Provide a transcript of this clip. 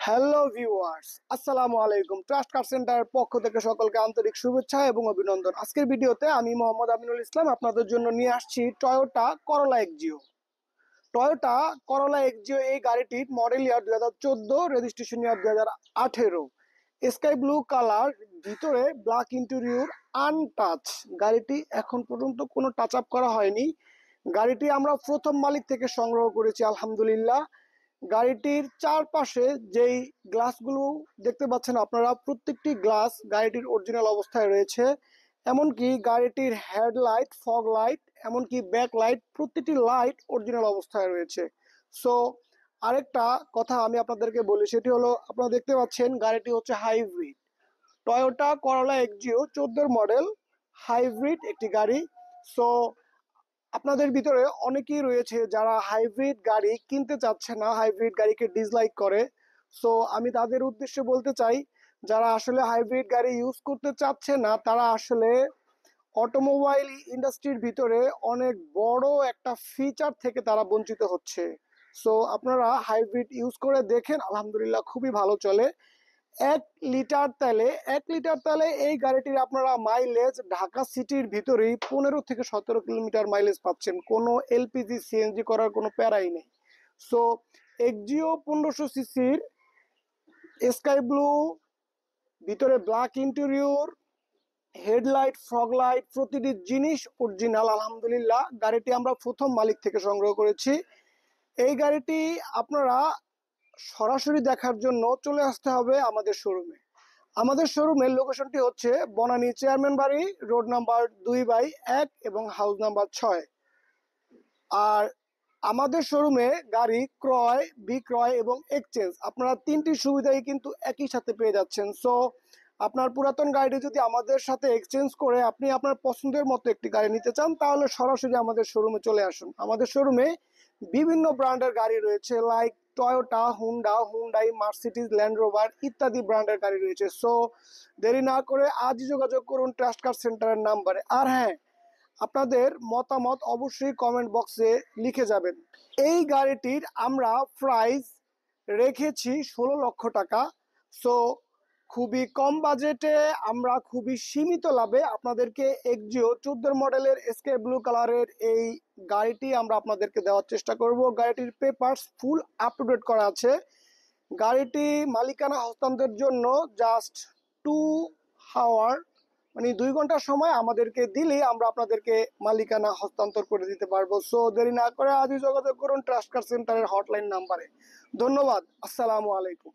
Hello viewers, আসসালামু আলাইকুম। Trust কার সেন্টারের পক্ষ থেকে সকলকে আন্তরিক শুভেচ্ছা এবং অভিনন্দন। আজকের ভিডিওতে আমি মোহাম্মদ আমিনুল ইসলাম আপনাদের জন্য নিয়ে আসছি টয়োটা করোলা এক্সিও। টয়োটা করোলা এক্সিও এই গাড়িটির মডেল ইয়ার 2014, রেজিস্ট্রেশন ইয়ার 2018। স্কাই ব্লু কালার, ভিতরে ব্ল্যাক ইন্টেরিয়র, আনটাচ। গাড়িটি এখন পর্যন্ত কোনো টাচ আপ করা হয়নি। গাড়িটি আমরা প্রথম মালিক থেকে সংগ্রহ করেছি আলহামদুলিল্লাহ। গাড়িটির চারপাশে যেই গ্লাসগুলো দেখতে পাচ্ছেন আপনারা, প্রত্যেকটি গ্লাস গাড়িটির অরিজিনাল অবস্থায় রয়েছে। এমনকি গাড়িটির হেডলাইট, ফগ লাইট, এমনকি ব্যাক লাইট, প্রতিটি লাইট অরিজিনাল অবস্থায় রয়েছে। সো আরেকটা কথা আমি আপনাদেরকে বলি, সেটি হলো আপনারা দেখতে পাচ্ছেন গাড়িটি হচ্ছে হাইব্রিড। টয়োটা করোলা এক্সিও 14 মডেল, হাইব্রিড একটি গাড়ি। সো আপনাদের ভিতরে অনেকেই রয়েছে যারা হাইব্রিড গাড়ি কিনতে চাচ্ছে না, হাইব্রিড গাড়িকে ডিসলাইক করে। সো আমি তাদের উদ্দেশ্যে বলতে চাই, যারা আসলে হাইব্রিড গাড়ি ইউজ করতে চাচ্ছে না, তারা আসলে অটোমোবাইল ইন্ডাস্ট্রির ভিতরে অনেক বড় একটা ফিচার থেকে তারা বঞ্চিত হচ্ছে। সো আপনারা হাইব্রিড ইউজ করে দেখেন, আলহামদুলিল্লাহ খুবই ভালো চলে। 1 লিটার তেলে এই গাড়িটির আপনারা মাইলেজ ঢাকা সিটির ভিতরেই 15 থেকে 17 কিলোমিটার মাইলেজ পাচ্ছেন। কোনো এলপিজি সিএনজি করার কোনো প্যারাই নেই। সো এক্সিও 1500 সিসির, স্কাই ব্লু, ভিতরে black interior, headlight, fog light, প্রতিটি জিনিস অরিজিনাল আলহামদুলিল্লাহ। গাড়িটি আমরা প্রথম মালিক থেকে সংগ্রহ করেছি। এই গাড়িটি আপনারা সরাসরি দেখার জন্য চলে আসতে হবে আমাদের শোরুমে। আমাদের শোরুমের লোকেশনটি হচ্ছে বনানী চেয়ারম্যান বাড়ি, রোড নাম্বার 2/1 এবং হাউস নাম্বার 6। আর আমাদের শোরুমে গাড়ি ক্রয়, বিক্রয় এবং এক্সচেঞ্জ, আপনারা তিনটি সুবিধাই কিন্তু একই সাথে পেয়ে যাচ্ছেন। সো আপনার পুরাতন গাড়িটি যদি আমাদের সাথে এক্সচেঞ্জ করে আপনি আপনার পছন্দের মতো একটি গাড়ি নিতে চান, তাহলে সরাসরি আমাদের শোরুমে চলে আসুন। আমাদের শোরুমে বিভিন্ন ব্র্যান্ডের গাড়ি রয়েছে, like Toyota, Honda, Hyundai, Mercedes, land rover ইত্যাদি ব্র্যান্ডের গাড়ি রয়েছে। সো দেরি না করে আজই যোগাযোগ করুন ট্রাস্ট কার সেন্টারের নাম্বারে। আর হ্যাঁ, আপনাদের মতামত অবশ্যই কমেন্ট বক্সে লিখে যাবেন। এই গাড়িটির আমরা প্রাইস রেখেছি 16 লক্ষ টাকা। সো খুবই কম বাজেটে আমরা খুবই সীমিত লাভে আপনাদেরকে এক্সিও 14 মডেলের স্কাই ব্লু কালারের এই গাড়িটি আমরা আপনাদেরকে দেওয়ার চেষ্টা করব। গাড়িটির papers full up to date করা আছে। গাড়িটি মালিকানা হস্তান্তরের জন্য জাস্ট 2 আওয়ার, মানে 2 ঘন্টার সময় আমাদেরকে দিলেই আমরা আপনাদেরকে মালিকানা হস্তান্তর করে দিতে পারবো। সো দেরি না করে আজই যোগাযোগ করুন ট্রাস্ট কার সেন্টারের হটলাইন নাম্বারে। ধন্যবাদ, আসসালামু আলাইকুম।